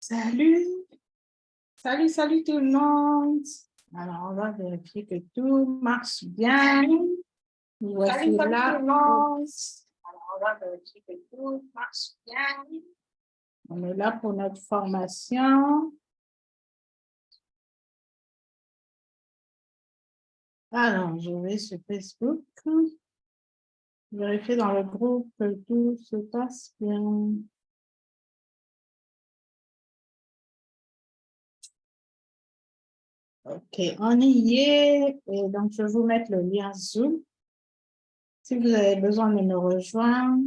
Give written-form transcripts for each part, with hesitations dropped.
Salut, salut tout le monde. Alors, on va vérifier que tout marche bien. Voici là. Alors, on va vérifier que tout marche bien. On est là pour notre formation. Alors, je vais sur Facebook. Vérifier dans le groupe que tout se passe bien. OK, on y est. Et donc, je vais vous mettre le lien Zoom. Si vous avez besoin de me rejoindre.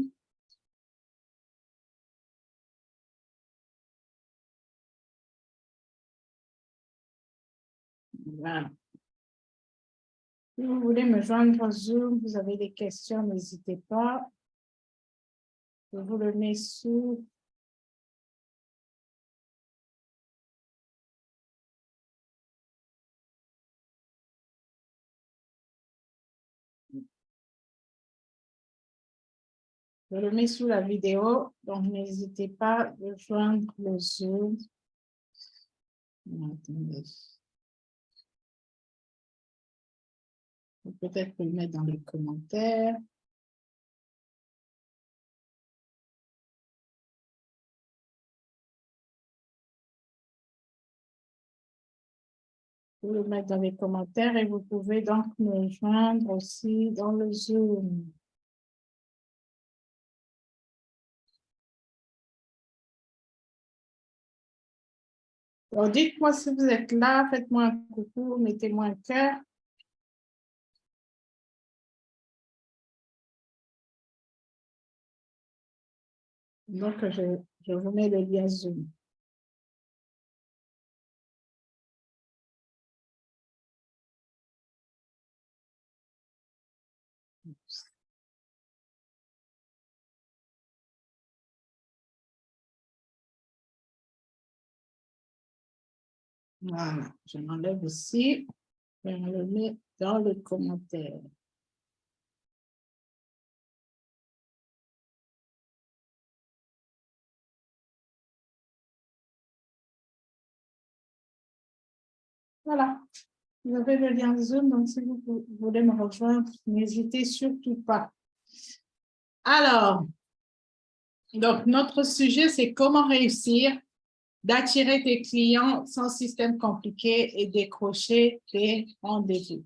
Voilà. Si vous voulez me joindre Zoom, vous avez des questions, n'hésitez pas. Je vous le mets sous. Je le mets sous la vidéo, donc n'hésitez pas à joindre le Zoom. Attendez. Peut-être le mettre dans les commentaires. Vous le mettre dans les commentaires et vous pouvez donc me joindre aussi dans le Zoom. Alors, dites-moi si vous êtes là, faites-moi un coucou, mettez-moi un cœur. Donc, je vous mets le lien Zoom. Voilà, je m'enlève ici et on le met dans le commentaire. Voilà, vous avez le lien Zoom, donc si vous voulez me rejoindre, n'hésitez surtout pas. Alors, donc notre sujet, c'est comment réussir d'attirer tes clients sans système compliqué et décrocher tes rendez-vous.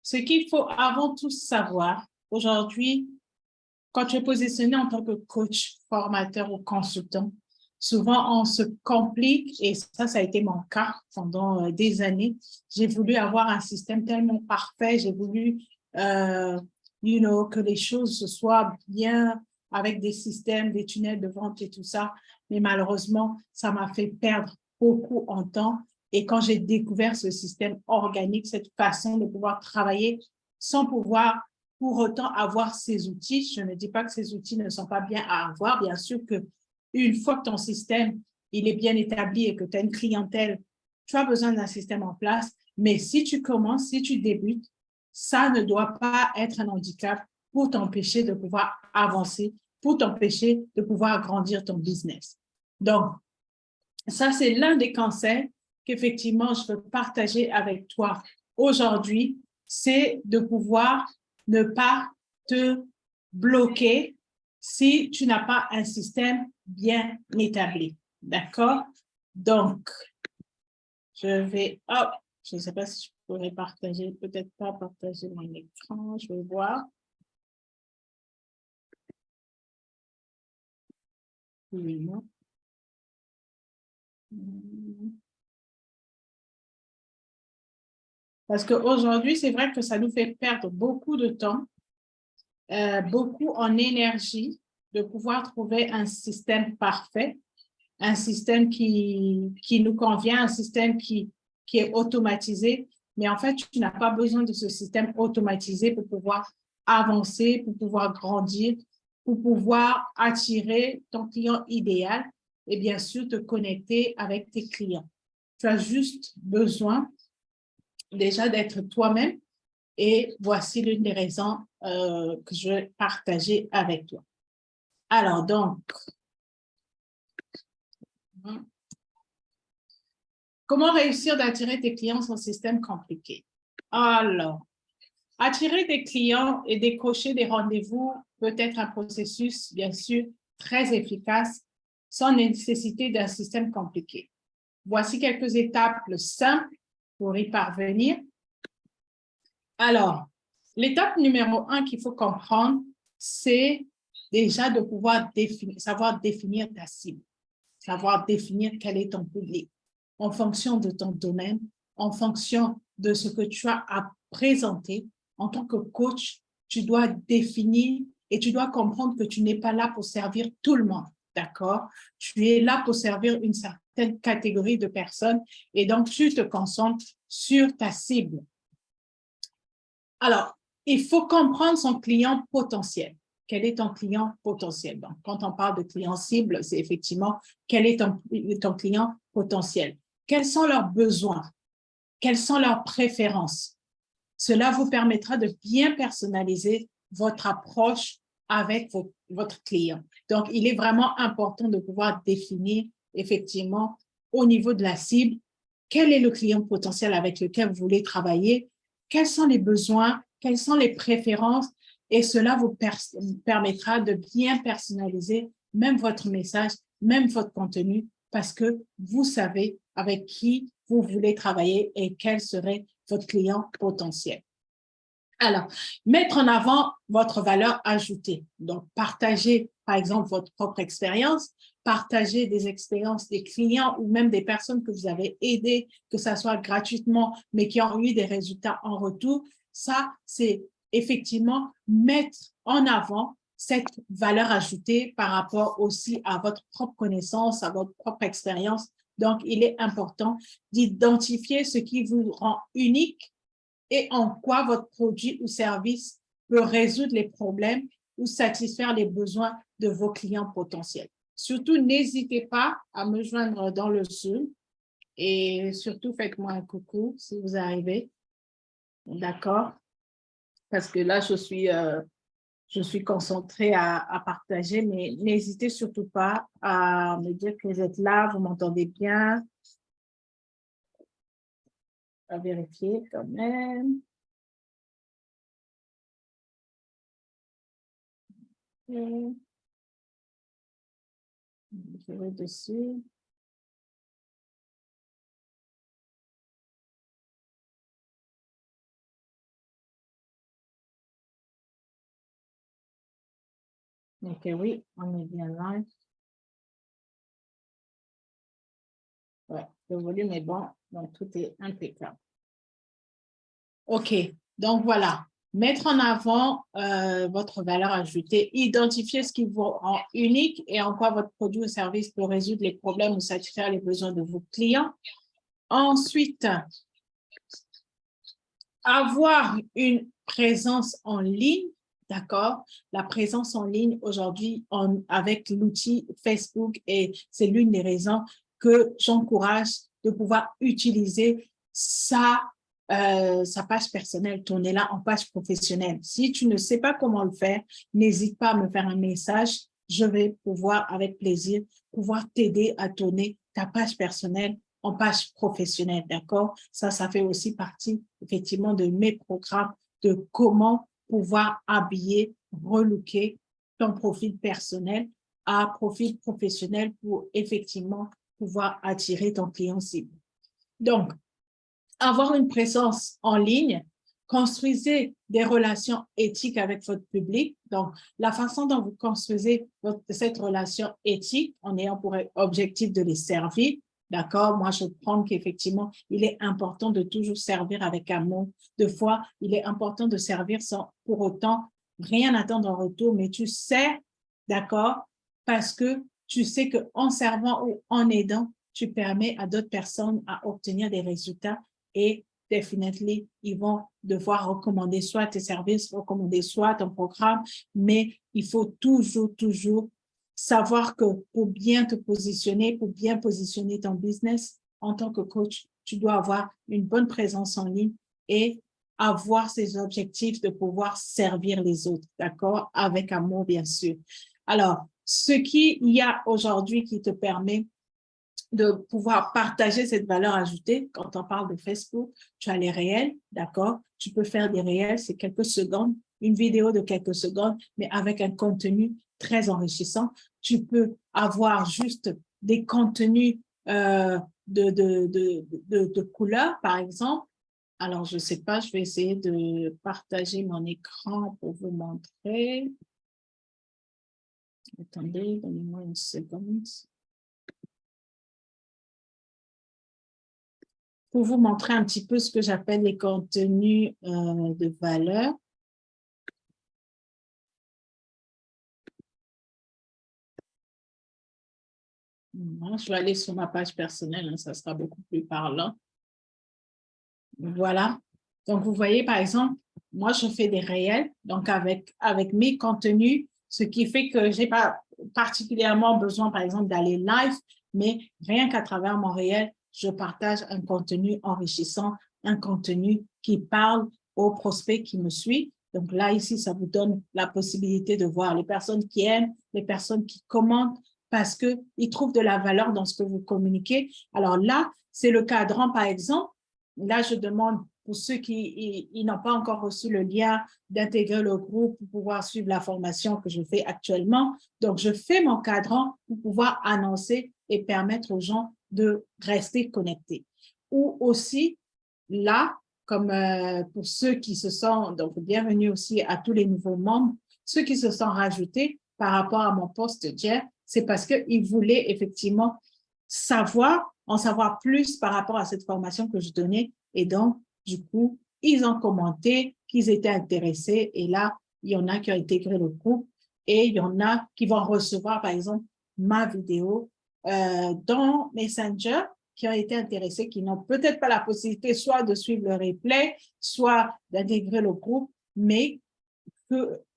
Ce qu'il faut avant tout savoir, aujourd'hui, quand tu es positionné en tant que coach, formateur ou consultant, souvent on se complique et ça a été mon cas pendant des années. J'ai voulu avoir un système tellement parfait, j'ai voulu que les choses soient bien avec des systèmes, des tunnels de vente et tout ça. Mais malheureusement, ça m'a fait perdre beaucoup en temps. Et quand j'ai découvert ce système organique, cette façon de pouvoir travailler sans pouvoir pour autant avoir ces outils, je ne dis pas que ces outils ne sont pas bien à avoir. Bien sûr qu'une fois que ton système il est bien établi et que tu as une clientèle, tu as besoin d'un système en place. Mais si tu commences, si tu débutes, ça ne doit pas être un handicap pour t'empêcher de pouvoir avancer, pour t'empêcher de pouvoir agrandir ton business. Donc, ça, c'est l'un des conseils qu'effectivement, je veux partager avec toi aujourd'hui, c'est de pouvoir ne pas te bloquer si tu n'as pas un système bien établi. D'accord? Donc, je vais, hop, je ne sais pas si je pourrais partager, peut-être pas partager mon écran, je vais voir. Oui, non. Parce qu'aujourd'hui, c'est vrai que ça nous fait perdre beaucoup de temps, beaucoup en énergie, de pouvoir trouver un système parfait, un système qui nous convient, un système qui est automatisé. Mais en fait, tu n'as pas besoin de ce système automatisé pour pouvoir avancer, pour pouvoir grandir, pour pouvoir attirer ton client idéal et bien sûr te connecter avec tes clients. Tu as juste besoin déjà d'être toi-même et voici l'une des raisons que je vais partager avec toi. Alors donc, Comment réussir d'attirer tes clients sans système compliqué? Alors, attirer des clients et décrocher des rendez-vous peut être un processus, bien sûr, très efficace sans nécessité d'un système compliqué. Voici quelques étapes simples pour y parvenir. Alors, l'étape numéro 1 qu'il faut comprendre, c'est déjà de pouvoir savoir définir ta cible, savoir définir quel est ton public en fonction de ton domaine, en fonction de ce que tu as à présenter. En tant que coach, tu dois définir et tu dois comprendre que tu n'es pas là pour servir tout le monde, d'accord? Tu es là pour servir une certaine catégorie de personnes et donc tu te concentres sur ta cible. Alors, il faut comprendre son client potentiel. Quel est ton client potentiel? Donc, quand on parle de client cible, c'est effectivement quel est ton client potentiel. Quels sont leurs besoins? Quelles sont leurs préférences? Cela vous permettra de bien personnaliser votre approche avec votre client. Donc, il est vraiment important de pouvoir définir effectivement au niveau de la cible, quel est le client potentiel avec lequel vous voulez travailler, quels sont les besoins, quelles sont les préférences, et cela vous permettra de bien personnaliser même votre message, même votre contenu, parce que vous savez avec qui vous voulez travailler et quel serait votre client potentiel. Alors, mettre en avant votre valeur ajoutée. Donc, partager, par exemple, votre propre expérience, partager des expériences des clients ou même des personnes que vous avez aidées, que ça soit gratuitement, mais qui ont eu des résultats en retour. Ça, c'est effectivement mettre en avant cette valeur ajoutée par rapport aussi à votre propre connaissance, à votre propre expérience. Donc, il est important d'identifier ce qui vous rend unique et en quoi votre produit ou service peut résoudre les problèmes ou satisfaire les besoins de vos clients potentiels. Surtout, n'hésitez pas à me joindre dans le Zoom et surtout, faites-moi un coucou si vous arrivez. D'accord? Parce que là, je suis concentrée à partager, mais n'hésitez surtout pas à me dire que vous êtes là, vous m'entendez bien. À vérifier quand même. Je vais dessus. Ok, oui, on est bien là. Ouais, le volume est bon, donc tout est impeccable. Ok, donc voilà. Mettre en avant votre valeur ajoutée, identifier ce qui vous rend unique et en quoi votre produit ou service peut résoudre les problèmes ou satisfaire les besoins de vos clients. Ensuite, avoir une présence en ligne, d'accord? La présence en ligne aujourd'hui avec l'outil Facebook, et c'est l'une des raisons que j'encourage de pouvoir utiliser sa page personnelle, tournez-la en page professionnelle. Si tu ne sais pas comment le faire, n'hésite pas à me faire un message. Je vais pouvoir, avec plaisir, pouvoir t'aider à tourner ta page personnelle en page professionnelle, d'accord? Ça fait aussi partie, effectivement, de mes programmes de comment pouvoir habiller, relooker ton profil personnel à profil professionnel pour effectivement pouvoir attirer ton client cible. Donc, avoir une présence en ligne, construisez des relations éthiques avec votre public. Donc, la façon dont vous construisez cette relation éthique en ayant pour objectif de les servir, d'accord? Moi, je prends qu'effectivement, il est important de toujours servir avec amour. Des fois, il est important de servir sans pour autant rien attendre en retour, mais tu sais, d'accord? Parce que tu sais qu'en servant ou en aidant, tu permets à d'autres personnes à obtenir des résultats et definitely, ils vont devoir recommander soit tes services, recommander soit ton programme, mais il faut toujours savoir que pour bien te positionner, pour bien positionner ton business en tant que coach, tu dois avoir une bonne présence en ligne et avoir ces objectifs de pouvoir servir les autres, d'accord? Avec amour, bien sûr. Alors, ce qu'il y a aujourd'hui qui te permet de pouvoir partager cette valeur ajoutée. Quand on parle de Facebook, tu as les réels, d'accord? Tu peux faire des réels, c'est quelques secondes, une vidéo de quelques secondes, mais avec un contenu très enrichissant. Tu peux avoir juste des contenus de couleurs, par exemple. Alors, je ne sais pas, je vais essayer de partager mon écran pour vous montrer. Attendez, donnez-moi une seconde. Pour vous montrer un petit peu ce que j'appelle les contenus de valeur. Je vais aller sur ma page personnelle, hein, ça sera beaucoup plus parlant. Voilà. Donc, vous voyez, par exemple, moi, je fais des réels, donc avec mes contenus, ce qui fait que je n'ai pas particulièrement besoin, par exemple, d'aller live, mais rien qu'à travers mon réel, je partage un contenu enrichissant, un contenu qui parle aux prospects qui me suivent. Donc là, ici, ça vous donne la possibilité de voir les personnes qui aiment, les personnes qui commentent, parce qu'ils trouvent de la valeur dans ce que vous communiquez. Alors là, c'est le cadran, par exemple. Là, je demande pour ceux qui n'ont pas encore reçu le lien d'intégrer le groupe pour pouvoir suivre la formation que je fais actuellement. Donc, je fais mon cadran pour pouvoir annoncer et permettre aux gens de rester connectés. Ou aussi, là, comme pour ceux qui se sont, donc bienvenue aussi à tous les nouveaux membres, ceux qui se sont rajoutés par rapport à mon poste d'hier, c'est parce qu'ils voulaient effectivement en savoir plus par rapport à cette formation que je donnais. Et donc, du coup, ils ont commenté qu'ils étaient intéressés. Et là, il y en a qui ont intégré le groupe et il y en a qui vont recevoir, par exemple, ma vidéo dans Messenger, qui ont été intéressés, qui n'ont peut-être pas la possibilité soit de suivre le replay, soit d'intégrer le groupe, mais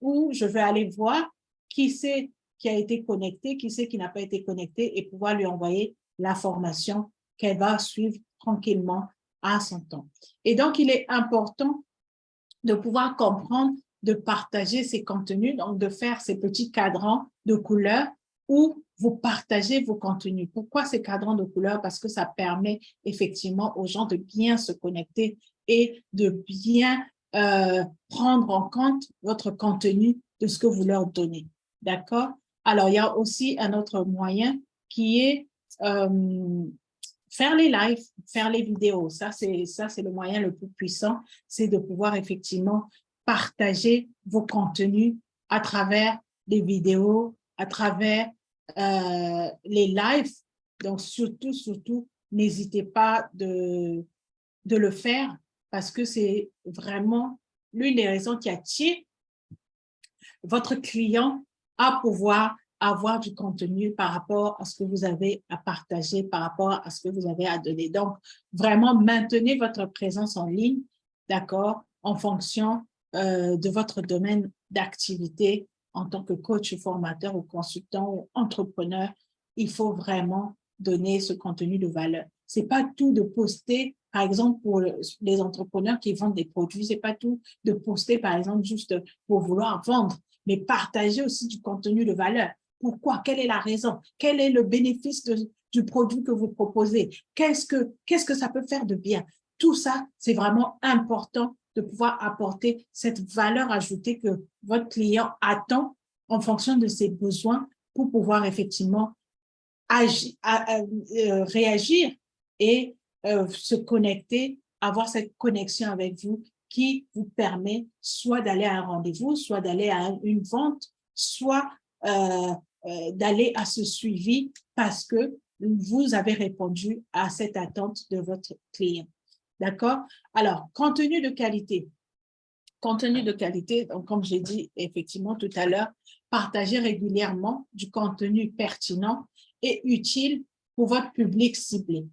où je vais aller voir qui c'est qui a été connecté, qui c'est qui n'a pas été connecté et pouvoir lui envoyer la formation qu'elle va suivre tranquillement à son temps. Et donc, il est important de pouvoir comprendre, de partager ces contenus, donc de faire ces petits cadrans de couleurs où vous partagez vos contenus. Pourquoi ces cadrans de couleurs? Parce que ça permet effectivement aux gens de bien se connecter et de bien prendre en compte votre contenu de ce que vous leur donnez. D'accord? Alors, il y a aussi un autre moyen qui est faire les lives, faire les vidéos. Ça, c'est le moyen le plus puissant, c'est de pouvoir effectivement partager vos contenus à travers les vidéos, à travers les lives. Donc, surtout, n'hésitez pas de le faire parce que c'est vraiment l'une des raisons qui attire votre client à pouvoir avoir du contenu par rapport à ce que vous avez à partager, par rapport à ce que vous avez à donner. Donc, vraiment, maintenez votre présence en ligne, d'accord, en fonction de votre domaine d'activité en tant que coach, formateur ou consultant ou entrepreneur. Il faut vraiment donner ce contenu de valeur. Ce n'est pas tout de poster, par exemple, pour les entrepreneurs qui vendent des produits, ce n'est pas tout de poster, par exemple, juste pour vouloir vendre, mais partager aussi du contenu de valeur. Pourquoi? Quelle est la raison? Quel est le bénéfice du produit que vous proposez? Qu'est-ce que ça peut faire de bien? Tout ça, c'est vraiment important de pouvoir apporter cette valeur ajoutée que votre client attend en fonction de ses besoins pour pouvoir effectivement réagir et se connecter, avoir cette connexion avec vous qui vous permet soit d'aller à un rendez-vous, soit d'aller à une vente, soit d'aller à ce suivi parce que vous avez répondu à cette attente de votre client. D'accord? Alors, contenu de qualité. Contenu de qualité, donc comme j'ai dit effectivement tout à l'heure, partagez régulièrement du contenu pertinent et utile pour votre public ciblé.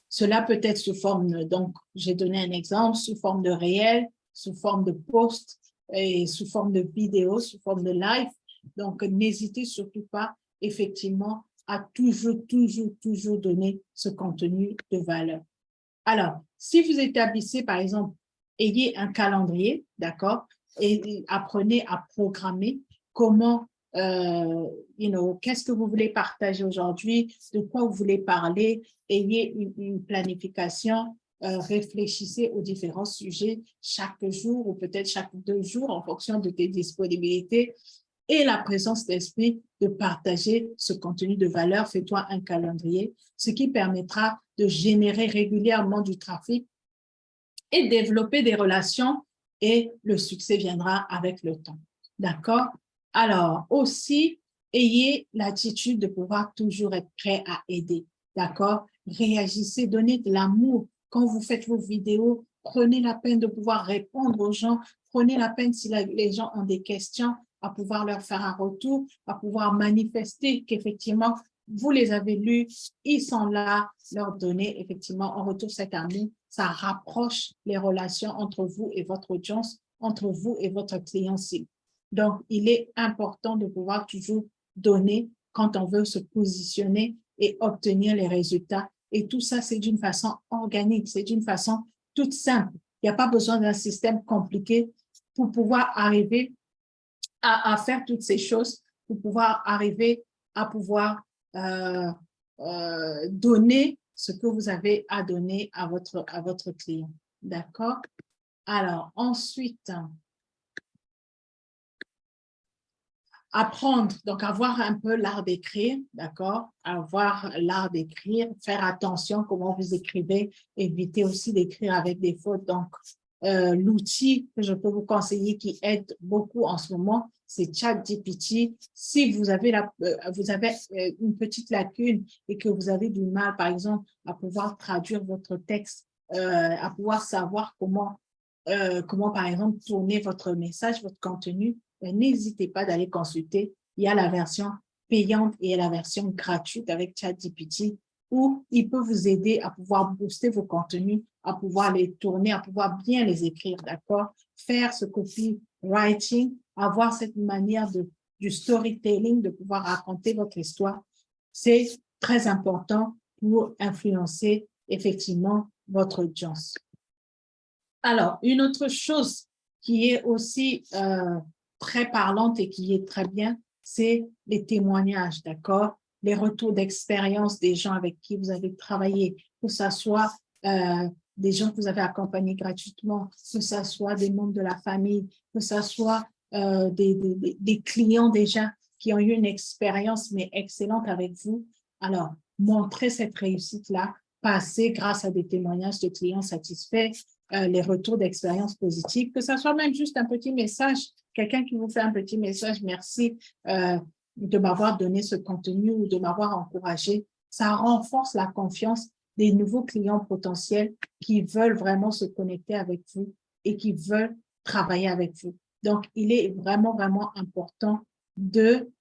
Cela peut être sous forme, donc j'ai donné un exemple, sous forme de réel, sous forme de post et sous forme de vidéo, sous forme de live. Donc, n'hésitez surtout pas effectivement à toujours donner ce contenu de valeur. Alors, si vous établissez, par exemple, ayez un calendrier, d'accord, et apprenez à programmer comment qu'est-ce que vous voulez partager aujourd'hui, de quoi vous voulez parler, ayez une planification, réfléchissez aux différents sujets chaque jour ou peut-être chaque 2 jours en fonction de tes disponibilités et la présence d'esprit de partager ce contenu de valeur. Fais-toi un calendrier, ce qui permettra de générer régulièrement du trafic et développer des relations et le succès viendra avec le temps. D'accord? Alors, aussi, ayez l'attitude de pouvoir toujours être prêt à aider. D'accord? Réagissez, donnez de l'amour. Quand vous faites vos vidéos, prenez la peine de pouvoir répondre aux gens. Prenez la peine, si les gens ont des questions, à pouvoir leur faire un retour, à pouvoir manifester qu'effectivement, vous les avez lus, ils sont là, leur donner effectivement en retour cet amour. Ça rapproche les relations entre vous et votre audience, entre vous et votre client cible. Donc, il est important de pouvoir toujours donner quand on veut se positionner et obtenir les résultats. Et tout ça, c'est d'une façon organique, c'est d'une façon toute simple. Il n'y a pas besoin d'un système compliqué pour pouvoir arriver à faire toutes ces choses, pour pouvoir arriver à pouvoir donner ce que vous avez à donner à votre client. D'accord? Alors, ensuite, apprendre, donc avoir un peu l'art d'écrire, d'accord? Avoir l'art d'écrire, faire attention comment vous écrivez, éviter aussi d'écrire avec des fautes. Donc, l'outil que je peux vous conseiller qui aide beaucoup en ce moment, c'est ChatGPT. Si vous avez, une petite lacune et que vous avez du mal, par exemple, à pouvoir traduire votre texte, à pouvoir savoir comment, par exemple, tourner votre message, votre contenu, n'hésitez pas d'aller consulter. Il y a la version payante et la version gratuite avec ChatGPT où il peut vous aider à pouvoir booster vos contenus, à pouvoir les tourner, à pouvoir bien les écrire, d'accord? Faire ce copywriting, avoir cette manière du storytelling, de pouvoir raconter votre histoire, c'est très important pour influencer effectivement votre audience. Alors, une autre chose qui est aussi très parlante et qui est très bien, c'est les témoignages, d'accord? Les retours d'expérience des gens avec qui vous avez travaillé, que ce soit des gens que vous avez accompagnés gratuitement, que ce soit des membres de la famille, que ce soit des clients déjà qui ont eu une expérience mais excellente avec vous. Alors, montrez cette réussite-là, passez grâce à des témoignages de clients satisfaits, les retours d'expérience positive, que ce soit même juste un petit message, quelqu'un qui vous fait un petit message, merci de m'avoir donné ce contenu ou de m'avoir encouragé. Ça renforce la confiance des nouveaux clients potentiels qui veulent vraiment se connecter avec vous et qui veulent travailler avec vous. Donc, il est vraiment, vraiment important de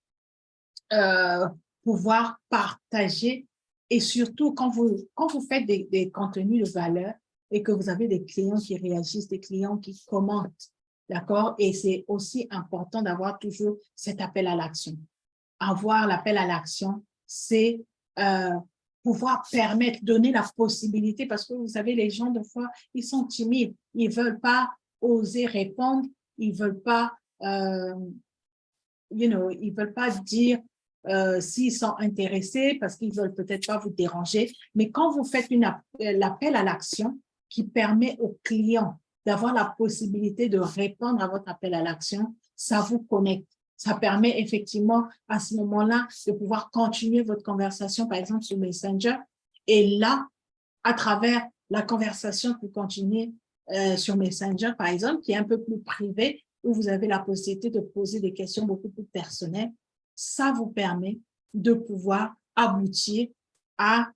pouvoir partager et surtout quand vous faites des contenus de valeur et que vous avez des clients qui réagissent, des clients qui commentent, d'accord? Et c'est aussi important d'avoir toujours cet appel à l'action. Avoir l'appel à l'action, c'est pouvoir permettre, donner la possibilité, parce que vous savez, les gens, des fois, ils sont timides, ils ne veulent pas oser répondre, ils ne veulent pas, ils veulent pas dire s'ils sont intéressés parce qu'ils ne veulent peut-être pas vous déranger. Mais quand vous faites l'appel à l'action qui permet aux clients d'avoir la possibilité de répondre à votre appel à l'action, ça vous connecte. Ça permet effectivement à ce moment-là de pouvoir continuer votre conversation, par exemple, sur Messenger. Et là, à travers la conversation que vous continuez sur Messenger, par exemple, qui est un peu plus privé, où vous avez la possibilité de poser des questions beaucoup plus personnelles, ça vous permet de pouvoir aboutir à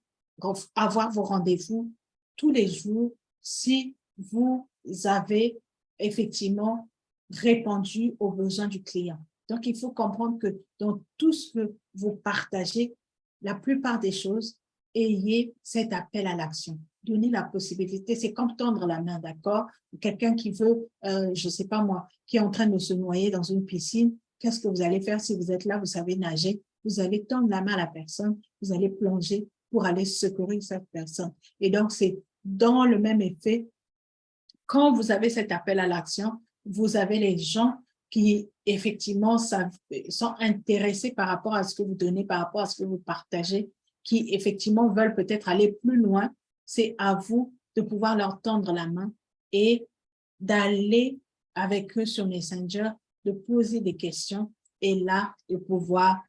avoir vos rendez-vous tous les jours si vous avez effectivement répondu aux besoins du client. Donc, il faut comprendre que dans tout ce que vous partagez, la plupart des choses, ayez cet appel à l'action. Donnez la possibilité, c'est comme tendre la main, d'accord? Quelqu'un qui veut, je ne sais pas moi, qui est en train de se noyer dans une piscine, qu'est-ce que vous allez faire si vous êtes là, vous savez nager? Vous allez tendre la main à la personne, vous allez plonger pour aller secourir cette personne. Et donc, c'est dans le même effet, quand vous avez cet appel à l'action, vous avez les gens qui effectivement sont intéressés par rapport à ce que vous donnez, par rapport à ce que vous partagez, qui effectivement veulent peut-être aller plus loin. C'est à vous de pouvoir leur tendre la main et d'aller avec eux sur Messenger, de poser des questions et là, de pouvoir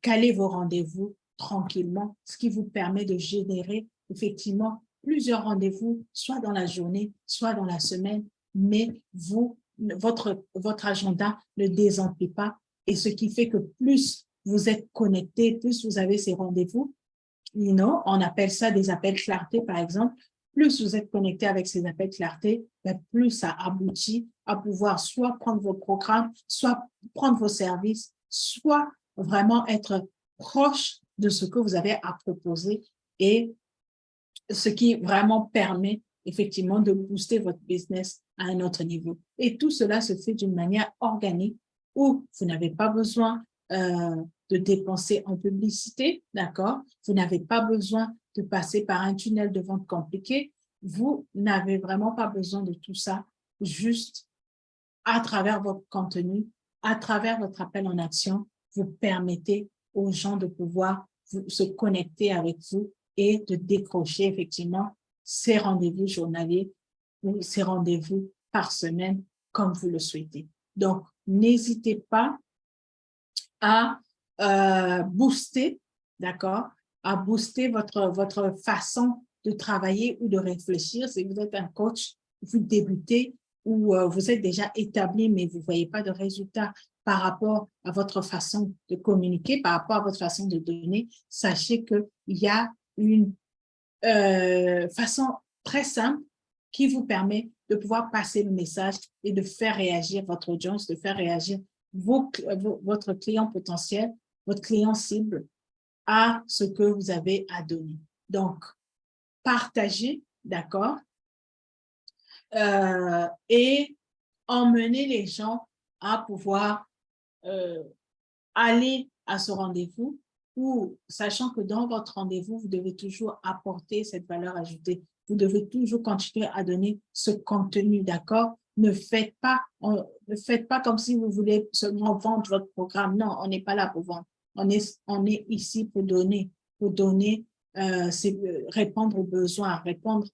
caler vos rendez-vous tranquillement, ce qui vous permet de générer effectivement plusieurs rendez-vous, soit dans la journée, soit dans la semaine, mais votre agenda ne désemplit pas. Et ce qui fait que plus vous êtes connecté, plus vous avez ces rendez-vous, on appelle ça des appels clarté, par exemple. Plus vous êtes connecté avec ces appels clarté, plus ça aboutit à pouvoir soit prendre vos programmes, soit prendre vos services, soit vraiment être proche de ce que vous avez à proposer et ce qui vraiment permet effectivement de booster votre business à un autre niveau. Et tout cela se fait d'une manière organique où vous n'avez pas besoin de dépenser en publicité, d'accord? Vous n'avez pas besoin de passer par un tunnel de vente compliqué. Vous n'avez vraiment pas besoin de tout ça, juste à travers votre contenu, à travers votre appel en action, vous permettez aux gens de pouvoir se connecter avec vous et de décrocher effectivement ces rendez-vous journaliers ou ces rendez-vous par semaine comme vous le souhaitez. Donc, n'hésitez pas à booster, d'accord, à booster votre façon de travailler ou de réfléchir. Si vous êtes un coach, vous débutez ou vous êtes déjà établi, mais vous ne voyez pas de résultats par rapport à votre façon de communiquer, par rapport à votre façon de donner, sachez qu'il y a une façon très simple qui vous permet de pouvoir passer le message et de faire réagir votre audience, de faire réagir votre client potentiel, votre client cible à ce que vous avez à donner. Donc, partagez, d'accord, et emmener les gens à pouvoir aller à ce rendez-vous ou sachant que dans votre rendez-vous, vous devez toujours apporter cette valeur ajoutée. Vous devez toujours continuer à donner ce contenu, d'accord? Ne faites pas comme si vous voulez seulement vendre votre programme. Non, on n'est pas là pour vendre. On est ici pour donner, répondre aux besoins, répondre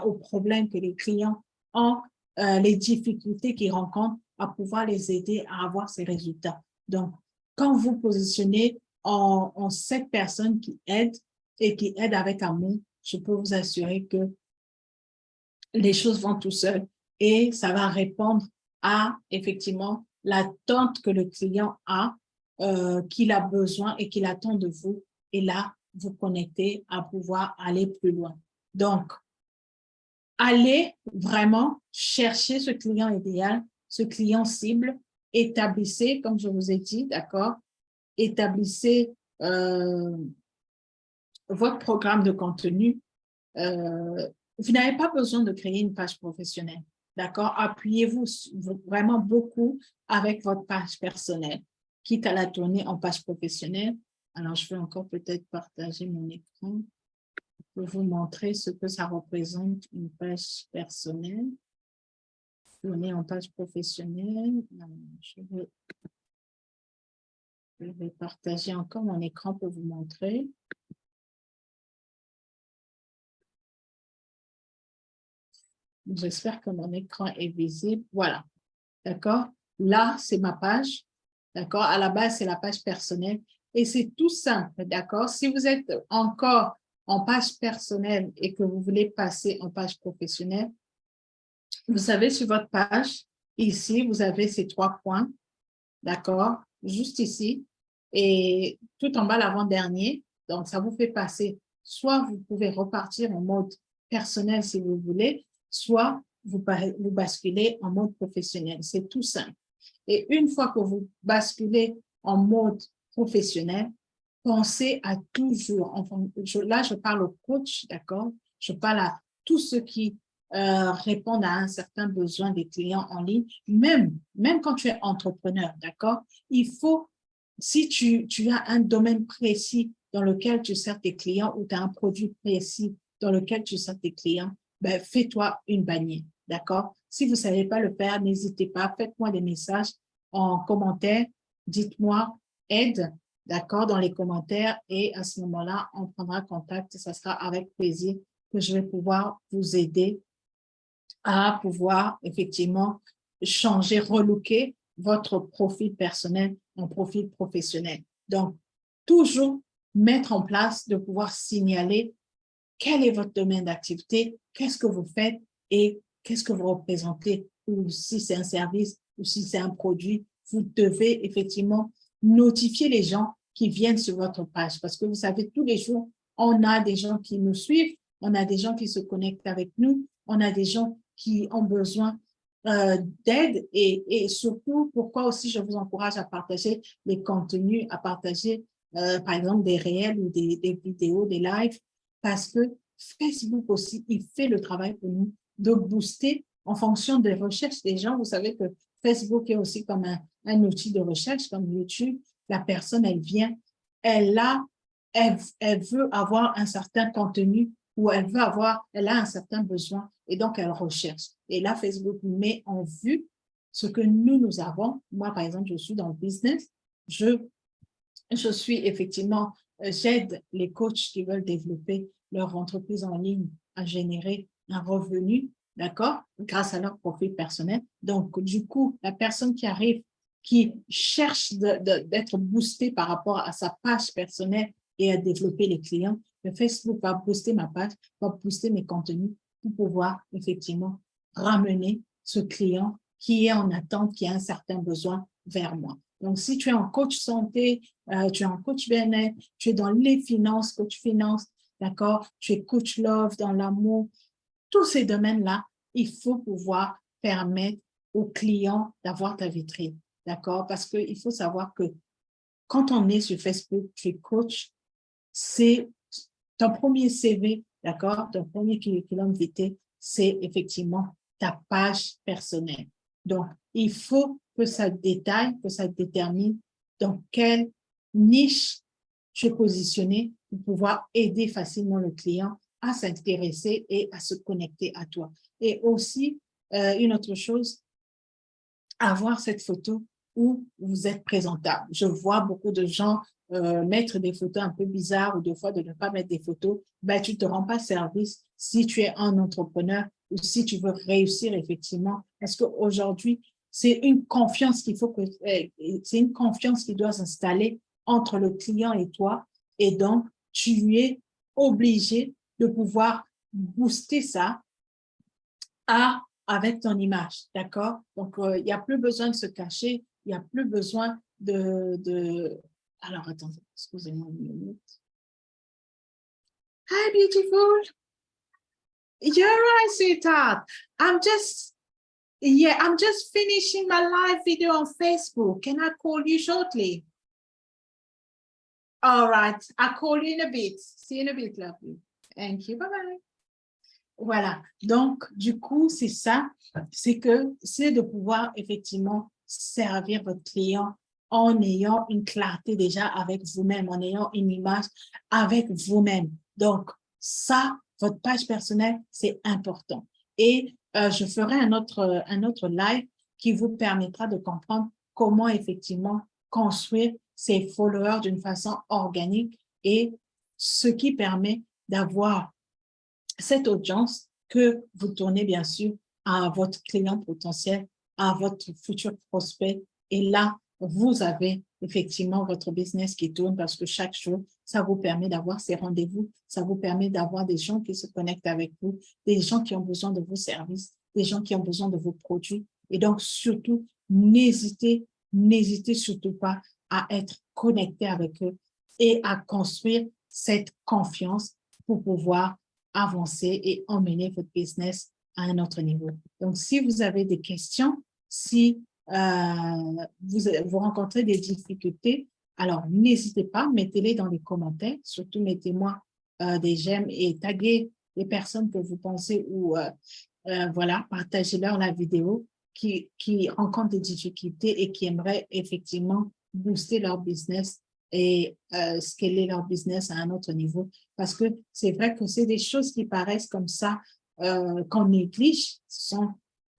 aux problèmes que les clients ont, les difficultés qu'ils rencontrent, à pouvoir les aider à avoir ces résultats. Donc, quand vous positionnez en cette personne qui aide et qui aide avec amour, je peux vous assurer que les choses vont tout seul et ça va répondre à effectivement l'attente que le client a, qu'il a besoin et qu'il attend de vous. Et là, vous connectez à pouvoir aller plus loin. Donc, allez vraiment chercher ce client idéal, ce client cible, établissez, comme je vous ai dit, d'accord, établissez votre programme de contenu. Vous n'avez pas besoin de créer une page professionnelle, d'accord? Appuyez-vous vraiment beaucoup avec votre page personnelle, quitte à la tourner en page professionnelle. Alors, je vais encore peut-être partager mon écran pour vous montrer ce que ça représente une page personnelle. Tourner en page professionnelle. Je vais partager encore mon écran pour vous montrer. J'espère que mon écran est visible. Voilà. D'accord? Là, c'est ma page. D'accord? À la base, c'est la page personnelle. Et c'est tout simple. D'accord? Si vous êtes encore en page personnelle et que vous voulez passer en page professionnelle, vous savez, sur votre page, ici, vous avez ces 3 points. D'accord? Juste ici. Et tout en bas, l'avant-dernier. Donc, ça vous fait passer. Soit vous pouvez repartir en mode personnel si vous voulez, soit vous basculez en mode professionnel. C'est tout simple. Et une fois que vous basculez en mode professionnel, pensez à toujours, là je parle au coach, d'accord? Je parle à tous ceux qui répondent à un certain besoin des clients en ligne, même quand tu es entrepreneur, d'accord? Il faut, si tu as un domaine précis dans lequel tu sers tes clients ou tu as un produit précis dans lequel tu sers tes clients, ben, fais-toi une bannière, d'accord? Si vous ne savez pas le faire, n'hésitez pas, faites-moi des messages en commentaire, dites-moi aide, d'accord, dans les commentaires et à ce moment-là, on prendra contact. Ça sera avec plaisir que je vais pouvoir vous aider à pouvoir effectivement changer, relooker votre profil personnel en profil professionnel. Donc, toujours mettre en place de pouvoir signaler quel est votre domaine d'activité, qu'est-ce que vous faites et qu'est-ce que vous représentez, ou si c'est un service ou si c'est un produit, vous devez effectivement notifier les gens qui viennent sur votre page parce que vous savez, tous les jours, on a des gens qui nous suivent, on a des gens qui se connectent avec nous, on a des gens qui ont besoin d'aide et surtout, pourquoi aussi je vous encourage à partager les contenus, à partager par exemple des réels ou des vidéos, des lives, parce que Facebook aussi, il fait le travail pour nous de booster en fonction des recherches des gens. Vous savez que Facebook est aussi comme un outil de recherche, comme YouTube. La personne, elle vient, elle veut avoir un certain contenu ou elle a un certain besoin et donc elle recherche. Et là, Facebook met en vue ce que nous avons. Moi, par exemple, je suis dans le business. Je suis effectivement, j'aide les coachs qui veulent développer leur entreprise en ligne à générer un revenu, d'accord, grâce à leur profil personnel. Donc, du coup, la personne qui arrive, qui cherche d'être boostée par rapport à sa page personnelle et à développer les clients, le Facebook va booster ma page, va booster mes contenus pour pouvoir effectivement ramener ce client qui est en attente, qui a un certain besoin vers moi. Donc, si tu es en coach santé, tu es en coach bien-être, tu es dans les finances, coach finance, d'accord, tu es coach love dans l'amour, tous ces domaines-là, il faut pouvoir permettre aux clients d'avoir ta vitrine, d'accord, parce qu'il faut savoir que quand on est sur Facebook, tu es coach, c'est ton premier CV, d'accord, ton premier curriculum vitae, c'est effectivement ta page personnelle. Donc, il faut que ça détaille, que ça détermine dans quelle niche tu es positionné pour pouvoir aider facilement le client à s'intéresser et à se connecter à toi. Et aussi, une autre chose, avoir cette photo où vous êtes présentable. Je vois beaucoup de gens mettre des photos un peu bizarres ou des fois de ne pas mettre des photos. Ben, tu ne te rends pas service si tu es un entrepreneur ou si tu veux réussir effectivement. Parce qu'aujourd'hui, c'est une confiance qu'il faut que, c'est une confiance qui doit s'installer entre le client et toi. Et donc, tu es obligé de pouvoir booster ça avec ton image, d'accord? Donc, il n'y a plus besoin de se cacher, il n'y a plus besoin Alors, attendez, excusez-moi une minute. Hi, beautiful. You're right, sweetheart. I'm just finishing my live video on Facebook. Can I call you shortly? All right, I'll call you in a bit. See you in a bit, lovely. Thank you, bye-bye. Voilà, donc du coup, c'est ça, c'est de pouvoir effectivement servir votre client en ayant une clarté déjà avec vous-même, en ayant une image avec vous-même. Donc, ça, votre page personnelle, c'est important. Et je ferai un autre live qui vous permettra de comprendre comment effectivement construire ces followers d'une façon organique et ce qui permet d'avoir cette audience que vous tournez bien sûr à votre client potentiel, à votre futur prospect. Et là, vous avez effectivement votre business qui tourne parce que chaque jour, ça vous permet d'avoir ces rendez-vous, ça vous permet d'avoir des gens qui se connectent avec vous, des gens qui ont besoin de vos services, des gens qui ont besoin de vos produits. Et donc, surtout, n'hésitez surtout pas à être connecté avec eux et à construire cette confiance pour pouvoir avancer et emmener votre business à un autre niveau. Donc, si vous avez des questions, si vous rencontrez des difficultés, alors n'hésitez pas, mettez-les dans les commentaires, surtout mettez-moi des j'aime et taguez les personnes que vous pensez ou voilà, partagez-leur la vidéo qui rencontrent des difficultés et qui aimeraient effectivement booster leur business et scaler leur business à un autre niveau. Parce que c'est vrai que c'est des choses qui paraissent comme ça, qu'on néglige, sont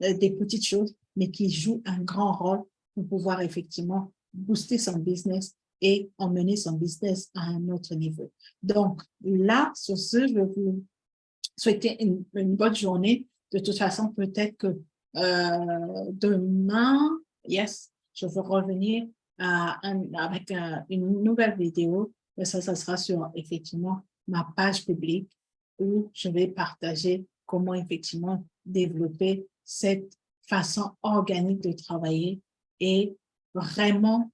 des petites choses, mais qui jouent un grand rôle pour pouvoir effectivement booster son business et emmener son business à un autre niveau. Donc, là, sur ce, je vais vous souhaiter une bonne journée. De toute façon, peut-être que demain, yes, je vais revenir avec une nouvelle vidéo. Et ça sera sur, effectivement, ma page publique où je vais partager comment, effectivement, développer cette façon organique de travailler et vraiment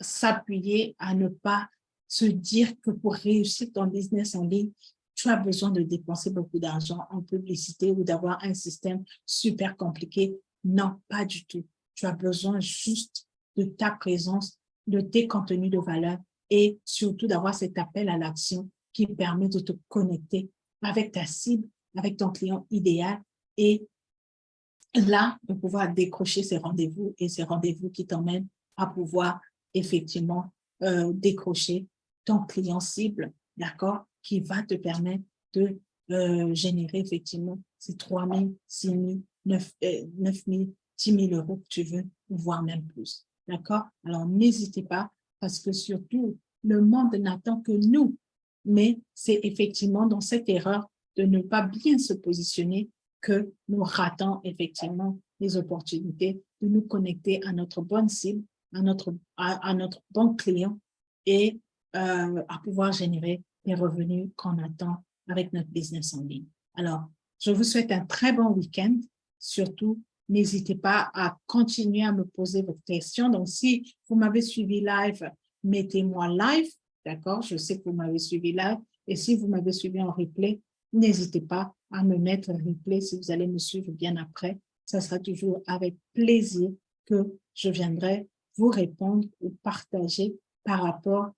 s'appuyer à ne pas se dire que pour réussir ton business en ligne, tu as besoin de dépenser beaucoup d'argent en publicité ou d'avoir un système super compliqué. Non, pas du tout. Tu as besoin juste de ta présence, de tes contenus de valeur et surtout d'avoir cet appel à l'action qui permet de te connecter avec ta cible, avec ton client idéal et là, de pouvoir décrocher ces rendez-vous et ces rendez-vous qui t'emmènent à pouvoir effectivement décrocher ton client cible, d'accord, qui va te permettre de générer effectivement ces 3 000, 6 000, 9 000, 10 000 euros que tu veux, voire même plus, d'accord? Alors, n'hésitez pas parce que surtout, le monde n'attend que nous, mais c'est effectivement dans cette erreur de ne pas bien se positionner que nous ratons effectivement les opportunités de nous connecter à notre bonne cible, à notre bon client et à pouvoir générer les revenus qu'on attend avec notre business en ligne. Alors, je vous souhaite un très bon week-end. Surtout, n'hésitez pas à continuer à me poser vos questions. Donc, si vous m'avez suivi live, mettez-moi live, d'accord? Je sais que vous m'avez suivi live. Et si vous m'avez suivi en replay, n'hésitez pas à me mettre un replay si vous allez me suivre bien après. Ça sera toujours avec plaisir que je viendrai vous répondre ou partager par rapport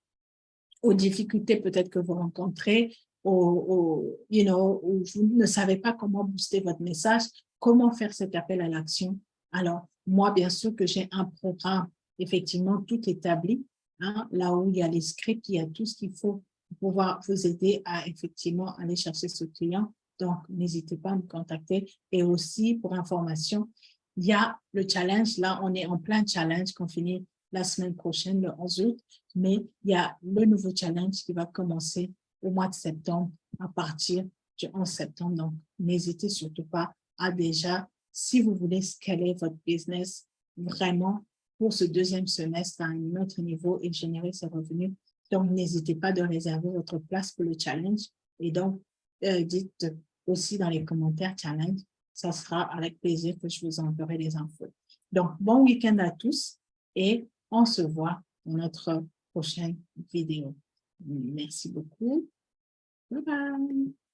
aux difficultés peut-être que vous rencontrez, où vous ne savez pas comment booster votre message, comment faire cet appel à l'action. Alors, moi, bien sûr que j'ai un programme effectivement tout établi, hein, là où il y a les scripts, il y a tout ce qu'il faut pour pouvoir vous aider à effectivement aller chercher ce client. Donc, n'hésitez pas à me contacter. Et aussi, pour information, il y a le challenge. Là, on est en plein challenge qu'on finit la semaine prochaine, le 11 août. Mais il y a le nouveau challenge qui va commencer au mois de septembre, à partir du 11 septembre. Donc, n'hésitez surtout pas à déjà, si vous voulez scaler votre business vraiment pour ce deuxième semestre à un autre niveau et générer ses revenus. Donc, n'hésitez pas de réserver votre place pour le challenge. Et donc, dites aussi dans les commentaires challenge. Ça sera avec plaisir que je vous enverrai les infos. Donc, bon week-end à tous et on se voit dans notre prochaine vidéo. Merci beaucoup. Bye bye.